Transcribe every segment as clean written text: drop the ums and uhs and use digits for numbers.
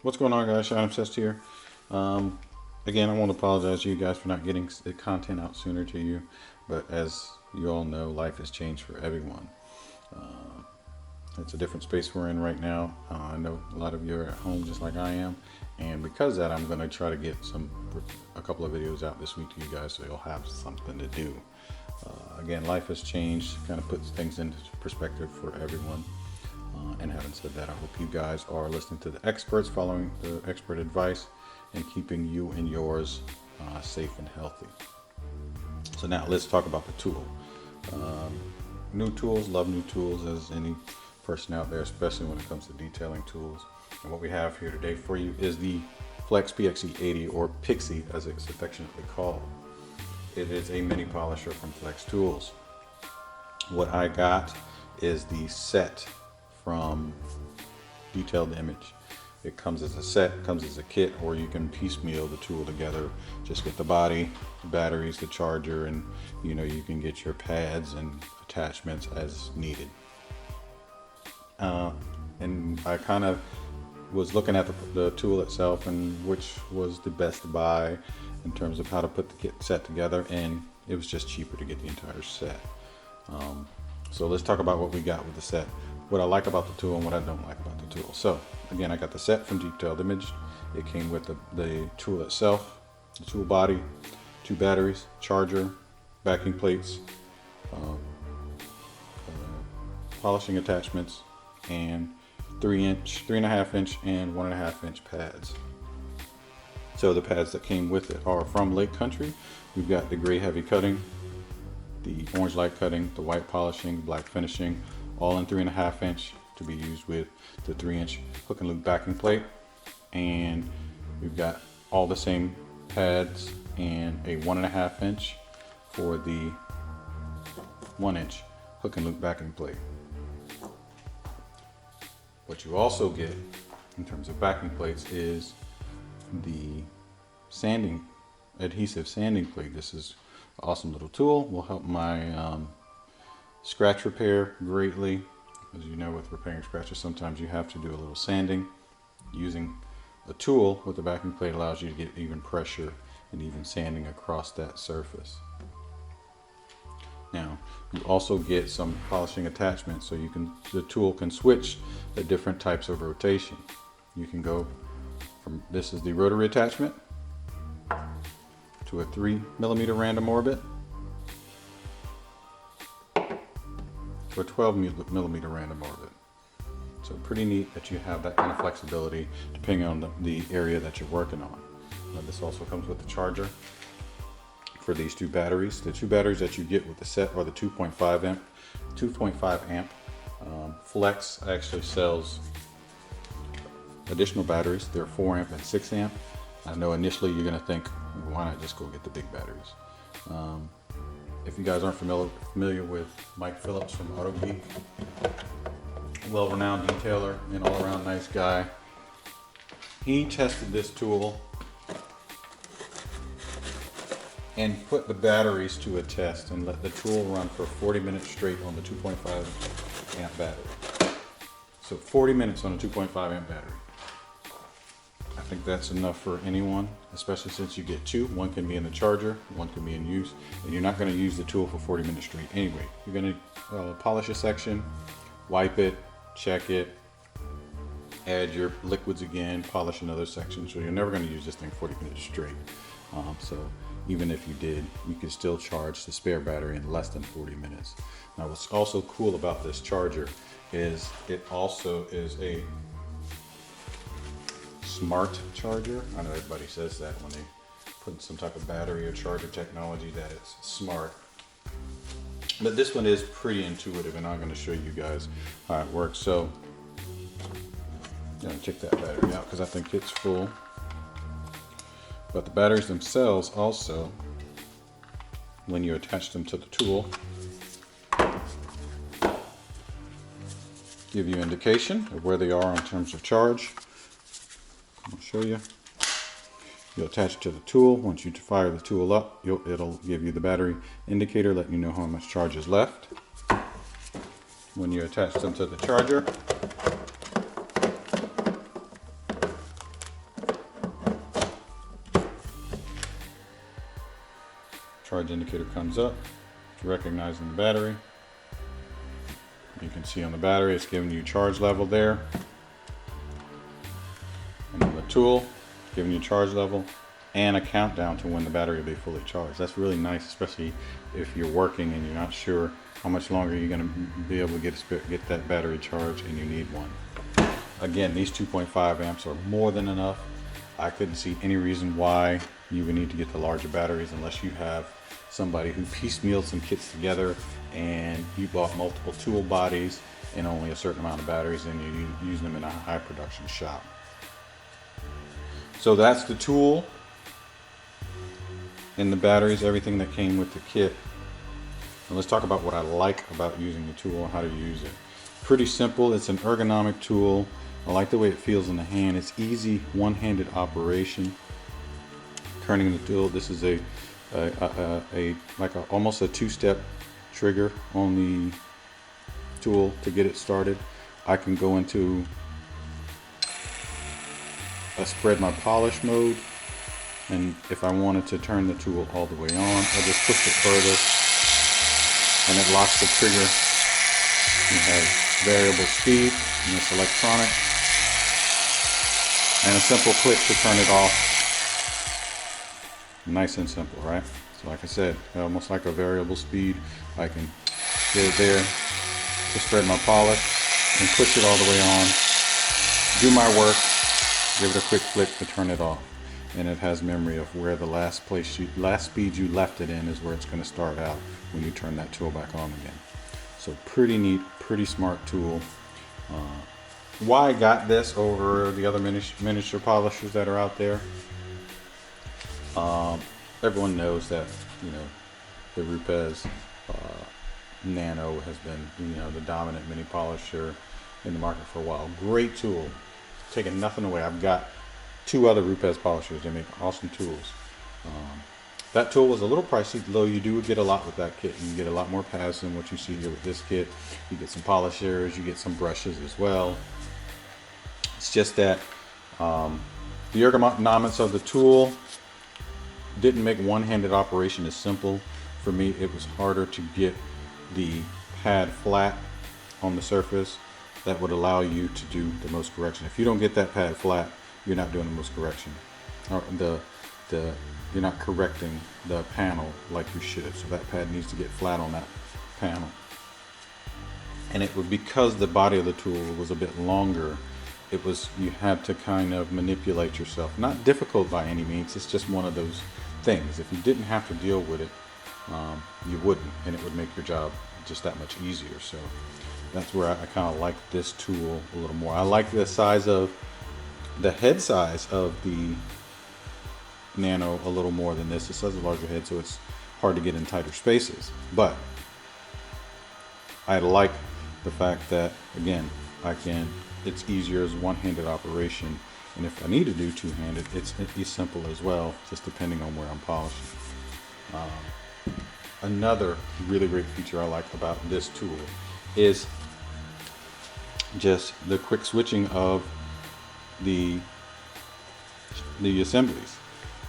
What's going on, guys? Sean Obsessed here. Again, I want to apologize to you guys for not getting the content out sooner to you, but as you all know, life has changed for everyone. It's a different space we're in right now. I know a lot of you are at home just like I am, and because of that, I'm going to try to get a couple of videos out this week to you guys so you'll have something to do. Again, life has changed, kind of puts things into perspective for everyone. And having said that, I hope you guys are listening to the experts, following the expert advice, and keeping you and yours safe and healthy. So now let's talk about the tool. New tools, love new tools as any person out there, especially when it comes to detailing tools. And what we have here today for you is the Flex PXE 80, or PXE as it's affectionately called. It is a mini polisher from Flex Tools. What I got is the set from Detailed Image. It comes as a set, comes as a kit, or you can piecemeal the tool together. Just get the body, the batteries, the charger, and you can get your pads and attachments as needed. And I kind of was looking at the tool itself and which was the best to buy in terms of how to put the kit set together, and it was just cheaper to get the entire set. So let's talk about what we got with the set, what I like about the tool and what I don't like about the tool. So again, I got the set from Detailed Image. It came with the tool itself, the tool body, 2 batteries, charger, backing plates, polishing attachments, and 3.5 inch and 1.5 inch pads. So the pads that came with it are from Lake Country. We've got the gray heavy cutting, the orange light cutting, the white polishing, black finishing, all in 3.5 inch to be used with the 3-inch hook and loop backing plate. And we've got all the same pads and a 1.5 inch for the 1-inch hook and loop backing plate. What you also get in terms of backing plates is the adhesive sanding plate. This is an awesome little tool. Will help my scratch repair greatly. As you know, with repairing scratches, sometimes you have to do a little sanding. Using a tool with the backing plate allows you to get even pressure and even sanding across that surface. Now, you also get some polishing attachments, so the tool can switch the different types of rotation. You can go from, this is the rotary attachment, to a 3mm random orbit, to a 12mm random orbit. So pretty neat that you have that kind of flexibility depending on the area that you're working on. This also comes with the charger for these 2 batteries. The 2 batteries that you get with the set are the 2.5 amp. Flex actually sells additional batteries. They're 4 amp and 6 amp. I know initially you're going to think, why not just go get the big batteries? If you guys aren't familiar with Mike Phillips from Auto Geek, well-renowned detailer and all-around nice guy, he tested this tool and put the batteries to a test and let the tool run for 40 minutes straight on the 2.5 amp battery. So 40 minutes on a 2.5 amp battery. I think that's enough for anyone, especially since you get 2. One can be in the charger, one can be in use, and you're not going to use the tool for 40 minutes straight anyway. You're going to polish a section, wipe it, check it, add your liquids again, polish another section. So you're never going to use this thing 40 minutes straight. So even if you did, you could still charge the spare battery in less than 40 minutes. Now, what's also cool about this charger is it also is a smart charger. I know everybody says that when they put some type of battery or charger technology that it's smart. But this one is pretty intuitive, and I'm going to show you guys how it works. So I'm going to check that battery out because I think it's full. But the batteries themselves also, when you attach them to the tool, give you indication of where they are in terms of charge. I'll show you. You'll attach it to the tool. Once you fire the tool up, it'll give you the battery indicator, letting you know how much charge is left. When you attach them to the charger, Charge indicator comes up, it's recognizing the battery. You can see on the battery it's giving you charge level there. And on the tool, giving you charge level and a countdown to when the battery will be fully charged. That's really nice, especially if you're working and you're not sure how much longer you're going to be able to get that battery charged and you need one. Again, these 2.5 amps are more than enough. I couldn't see any reason why you would need to get the larger batteries unless you have somebody who piecemealed some kits together and you bought multiple tool bodies and only a certain amount of batteries and you use them in a high production shop. So that's the tool and the batteries, everything that came with the kit. And let's talk about what I like about using the tool and how to use it. Pretty simple. It's an ergonomic tool. I like the way it feels in the hand. It's easy one-handed operation. Turning the tool. This is almost a two-step trigger on the tool to get it started. I can go into a spread my polish mode, and if I wanted to turn the tool all the way on, I just push it further and it locks the trigger. You have variable speed, and it's electronic, and a simple click to turn it off. Nice and simple, right? So like I said, almost like a variable speed. I can get it there to spread my polish and push it all the way on, do my work, give it a quick flick to turn it off. And it has memory of where the last speed you left it in is where it's going to start out when you turn that tool back on again. So pretty neat, pretty smart tool. Why I got this over the other miniature polishers that are out there? Everyone knows that, you know, the Rupes Nano has been, you know, the dominant mini polisher in the market for a while. Great tool, taking nothing away. I've got two other Rupes polishers. They make awesome tools. That tool was a little pricey, though you do get a lot with that kit. You get a lot more pads than what you see here with this kit. You get some polishers, you get some brushes as well. It's just that the ergonomics of the tool didn't make one-handed operation as simple. For me, it was harder to get the pad flat on the surface that would allow you to do the most correction. If you don't get that pad flat, you're not doing the most correction. Or you're not correcting the panel like you should. So that pad needs to get flat on that panel. And it was because the body of the tool was a bit longer, you had to kind of manipulate yourself. Not difficult by any means, it's just one of those things. If you didn't have to deal with it, you wouldn't, and it would make your job just that much easier. So that's where I kind of like this tool a little more. I like the head size of the Nano a little more than this. This has a larger head, so it's hard to get in tighter spaces. But I like the fact that, again, it's easier as one-handed operation, and if I need to do two-handed, it's simple as well, just depending on where I'm polishing. Another really great feature I like about this tool is just the quick switching of the assemblies.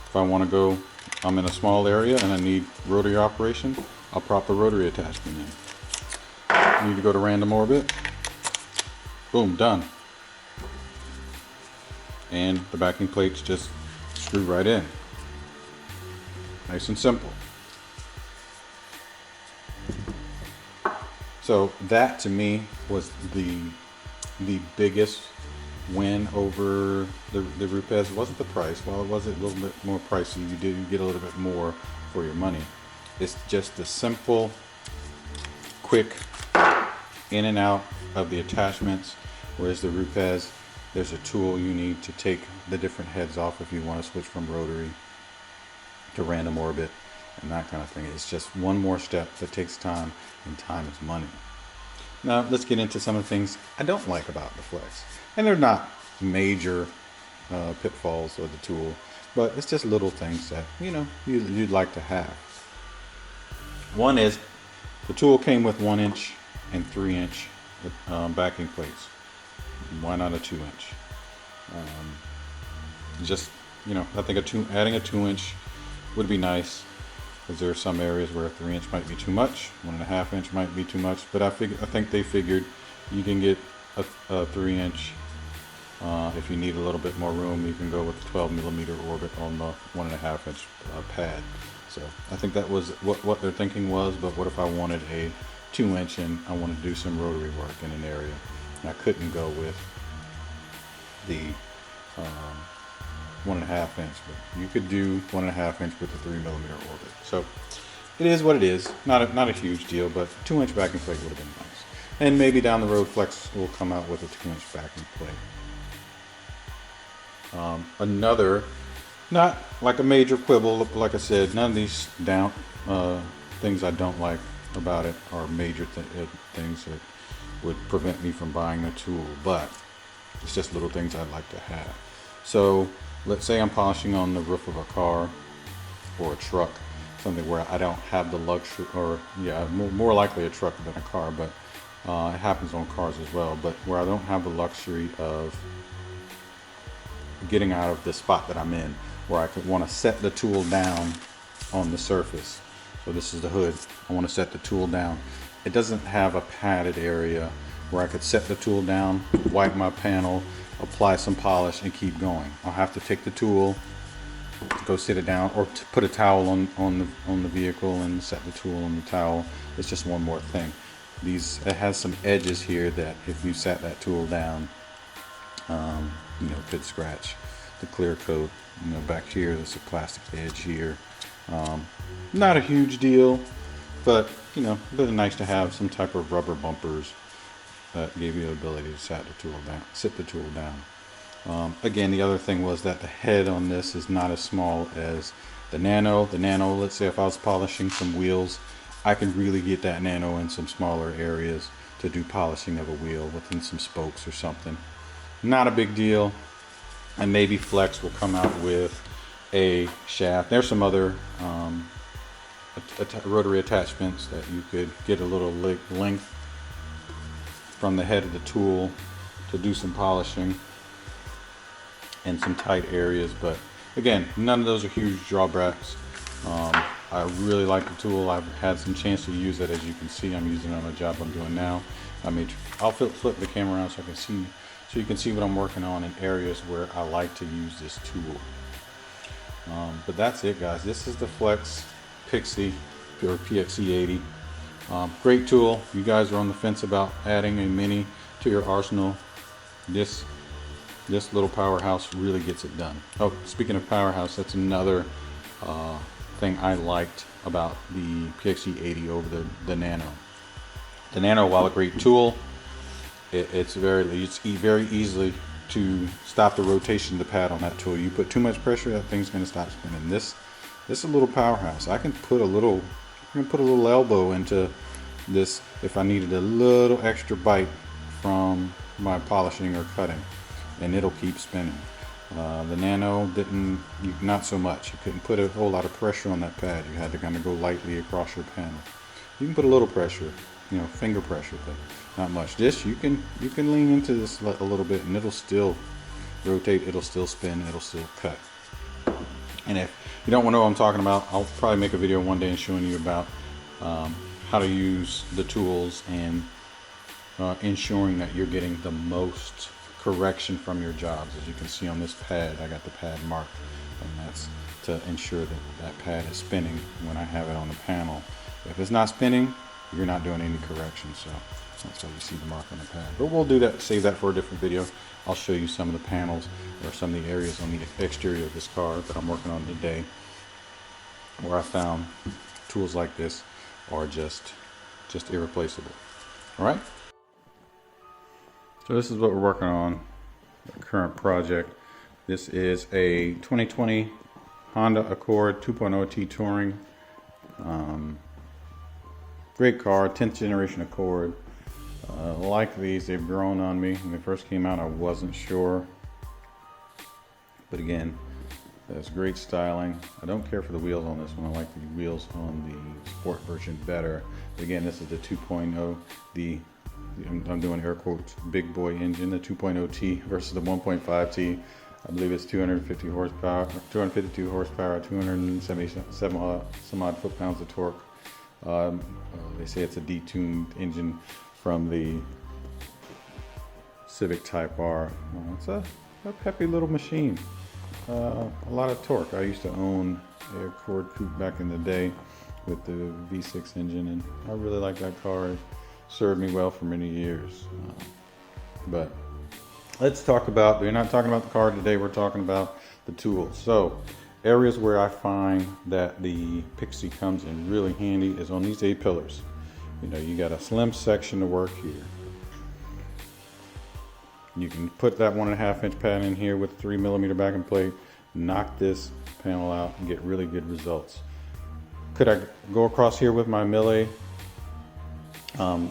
If I want to go, I'm in a small area and I need rotary operation, I'll prop the rotary attachment in. I need to go to random orbit, boom, done. And the backing plates just screw right in. Nice and simple. So that to me was the biggest win over the Rupes. It wasn't the price. While it was a little bit more pricey, you did get a little bit more for your money. It's just the simple, quick in and out of the attachments, whereas the Rupes, there's a tool you need to take the different heads off if you want to switch from rotary to random orbit and that kind of thing. It's just one more step that takes time, and time is money. Now let's get into some of the things I don't like about the Flex. And they're not major pitfalls of the tool, but it's just little things that, you know, you'd like to have. One is the tool came with 1-inch and 3-inch backing plates. Why not a 2-inch? Just, you know, I think adding a 2-inch would be nice. because there are some areas where a 3-inch might be too much, 1.5-inch might be too much. But I think they figured you can get a 3-inch. If you need a little bit more room, you can go with the 12mm orbit on the 1.5-inch pad. So I think that was what their thinking was. But what if I wanted a 2-inch and I wanted to do some rotary work in an area? And I couldn't go with the 1.5-inch, but you could do 1.5-inch with the 3mm orbit. So it is what it is. Not a huge deal, but 2-inch backing plate would have been nice. And maybe down the road, Flex will come out with a 2-inch backing plate. Another, not like a major quibble, like I said, none of these things I don't like about it are major things that would prevent me from buying the tool, but it's just little things I'd like to have. So let's say I'm polishing on the roof of a car or a truck, something where I don't have the luxury, or more likely a truck than a car, but it happens on cars as well, but where I don't have the luxury of getting out of the spot that I'm in, where I could want to set the tool down on the surface. So this is the hood. I want to set the tool down. It doesn't have a padded area where I could set the tool down, wipe my panel, apply some polish, and keep going. I'll have to take the tool, go sit it down, or put a towel on the vehicle and set the tool on the towel. It's just one more thing. It has some edges here that if you sat that tool down, could scratch the clear coat. Back here there's a plastic edge here. Not a huge deal, but really nice to have some type of rubber bumpers that gave you the ability to sit the tool down. Again, the other thing was that the head on this is not as small as the Nano. The Nano, let's say if I was polishing some wheels, I can really get that Nano in some smaller areas to do polishing of a wheel within some spokes or something. Not a big deal. And maybe Flex will come out with a shaft. There's some other rotary attachments that you could get a little length from the head of the tool to do some polishing in some tight areas. But again, none of those are huge drawbacks. I really like the tool. I've had some chance to use it. As you can see, I'm using it on a job I'm doing now. I'll flip the camera around so I can see, so you can see what I'm working on in areas where I like to use this tool. But that's it, guys. This is the Flex PXE or PXE 80. Great tool. You guys are on the fence about adding a mini to your arsenal. This little powerhouse really gets it done. Oh, speaking of powerhouse, that's another thing I liked about the PXE 80 over the Nano. The Nano, while a great tool, it's very easily to stop the rotation of the pad on that tool. You put too much pressure, that thing's going to stop spinning. This is a little powerhouse. I can put a little elbow into this if I needed a little extra bite from my polishing or cutting, and it'll keep spinning. The Nano not so much. You couldn't put a whole lot of pressure on that pad. You had to kind of go lightly across your panel. You can put a little pressure, finger pressure, but not much. This you can lean into this a little bit, and it'll still rotate, it'll still spin, it'll still cut. And if you don't know what I'm talking about, I'll probably make a video one day and showing you about how to use the tools and ensuring that you're getting the most correction from your jobs. As you can see on this pad, I got the pad marked, and that's to ensure that that pad is spinning when I have it on the panel. If it's not spinning, you're not doing any correction, so that's why you see the mark on the pad. But we'll do that, save that for a different video. I'll show you some of the panels or some of the areas on the exterior of this car that I'm working on today where I found tools like this are just irreplaceable. All right. So this is what we're working on, the current project. This is a 2020 Honda Accord 2.0T Touring. Great car, 10th generation Accord. Like these, they've grown on me. When they first came out, I wasn't sure. But again, that's great styling. I don't care for the wheels on this one. I like the wheels on the sport version better. But again, this is the 2.0, I'm doing air quotes, big boy engine, the 2.0T versus the 1.5T. I believe it's 250 horsepower, 252 horsepower, 277 some odd foot-pounds of torque. They say it's a detuned engine from the Civic Type R. It's a peppy little machine. A lot of torque. I used to own a Accord Coupe back in the day with the V6 engine, and I really like that car. It served me well for many years. But let's talk about, we're not talking about the car today, we're talking about the tools. So areas where I find that the PXE comes in really handy is on these A-pillars. You know, you got a slim section to work here. You can put that 1.5 inch pad in here with a 3mm backing plate, knock this panel out and get really good results. Could I go across here with my Millie?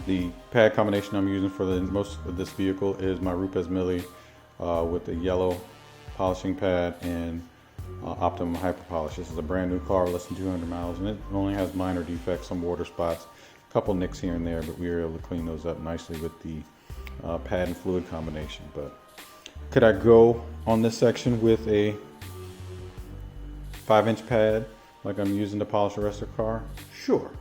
The pad combination I'm using for most of this vehicle is my Rupes Millie with the yellow polishing pad and Optimum Hyper Polish. This is a brand new car, less than 200 miles, and it only has minor defects, some water spots, a couple nicks here and there, but we were able to clean those up nicely with the pad and fluid combination. But could I go on this section with a 5-inch pad like I'm using to polish the rest of the car? Sure,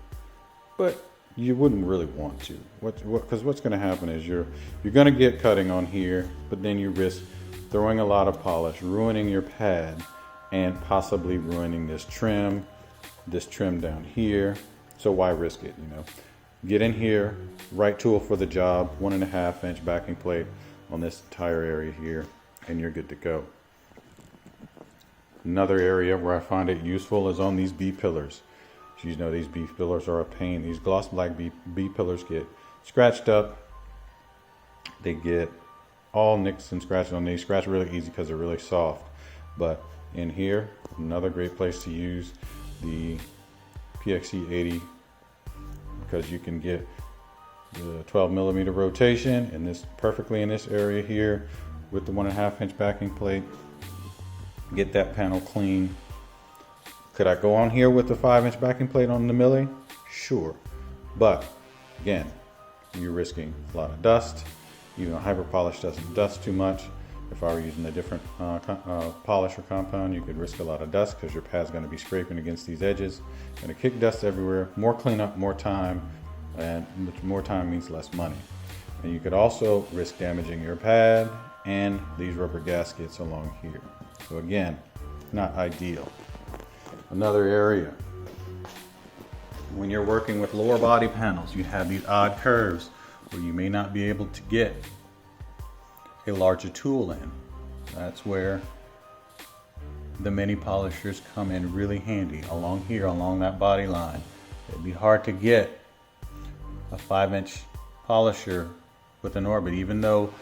but you wouldn't really want to. Because what's going to happen is you're going to get cutting on here, but then you risk throwing a lot of polish, ruining your pad, and possibly ruining this trim down here. So why risk it? You know, get in here, right tool for the job, 1.5 inch backing plate on this entire area here, and you're good to go. Another area where I find it useful is on these B pillars. You know, these B pillars are a pain. These gloss black B pillars get scratched up. They get all nicks and scratches on these. Scratch really easy because they're really soft. But in here, another great place to use the PXE 80, because you can get the 12mm rotation and this perfectly in this area here with the 1.5 inch backing plate. Get that panel clean. Could I go on here with the 5-inch backing plate on the Millie? Sure. But again, you're risking a lot of dust. Even a hyper polish doesn't dust too much. If I were using a different polish or compound, you could risk a lot of dust because your pad's going to be scraping against these edges. Going to kick dust everywhere. More cleanup, more time, and more time means less money. And you could also risk damaging your pad and these rubber gaskets along here. So again, not ideal. Another area, when you're working with lower body panels, you have these odd curves where you may not be able to get a larger tool in. That's where the mini polishers come in really handy along here, along that body line. It'd be hard to get a 5-inch polisher with an orbit, even though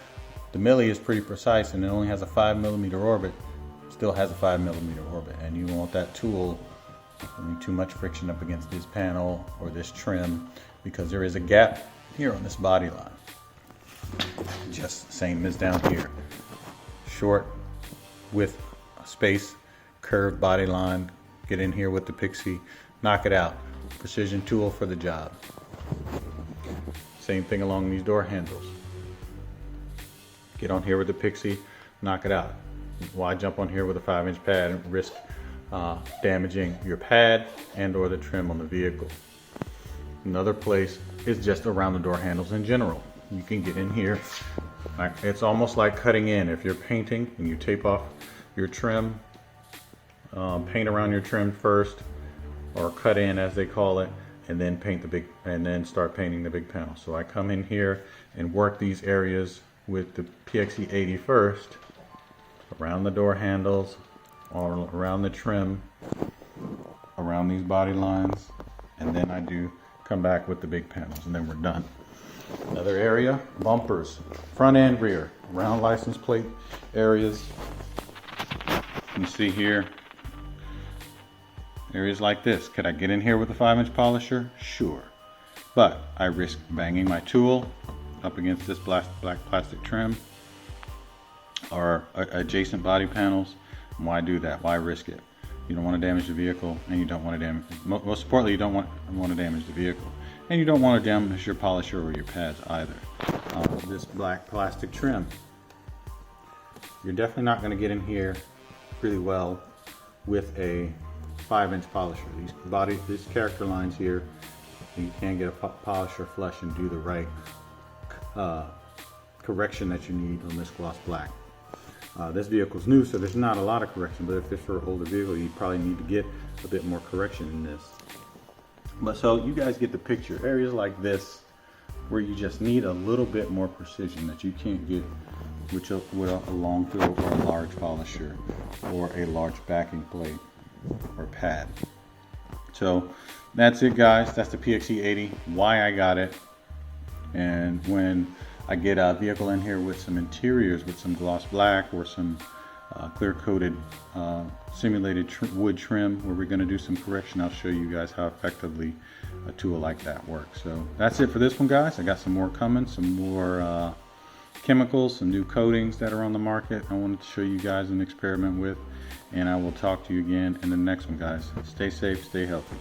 the Millie is pretty precise and it only has a 5mm orbit. Still has a 5mm orbit, and you want that tool, I mean, too much friction up against this panel or this trim, because there is a gap here on this body line, just the same as down here. Short with space, curved body line. Get in here with the PXE, knock it out. Precision tool for the job. Same thing along these door handles. Get on here with the PXE, knock it out. Why jump on here with a 5-inch pad and risk damaging your pad and or the trim on the vehicle? Another place is just around the door handles in general. You can get in here. It's almost like cutting in. If you're painting and you tape off your trim, paint around your trim first, or cut in as they call it, and then paint the big, and then start painting the big panel. So I come in here and work these areas with the PXE 80 first, around the door handles, or around the trim, around these body lines, and then I do come back with the big panels, and then we're done. Another area, bumpers, front and rear, around license plate areas. You see here, areas like this. Could I get in here with a 5-inch polisher? Sure. But I risk banging my tool up against this black plastic trim or adjacent body panels. Why do that? Why risk it? You don't want to damage the vehicle, and you don't want to damage, most importantly, you don't want to damage the vehicle. And you don't want to damage your polisher or your pads either. This black plastic trim. You're definitely not going to get in here really well with a 5-inch polisher. These character lines here, you can't get a polisher flush and do the right correction that you need on this gloss black. This vehicle's new, so there's not a lot of correction, but if it's for an older vehicle, you probably need to get a bit more correction in this. But so you guys get the picture. Areas like this where you just need a little bit more precision that you can't get with a long throw or a large polisher or a large backing plate or pad. So that's it, guys. That's the PXE 80, why I got it. And when I get a vehicle in here with some interiors with some gloss black or some clear coated simulated wood trim where we're going to do some correction, I'll show you guys how effectively a tool like that works. So that's it for this one, guys. I got some more coming, some more chemicals, some new coatings that are on the market I wanted to show you guys and experiment with, and I will talk to you again in the next one, guys. Stay safe, stay healthy.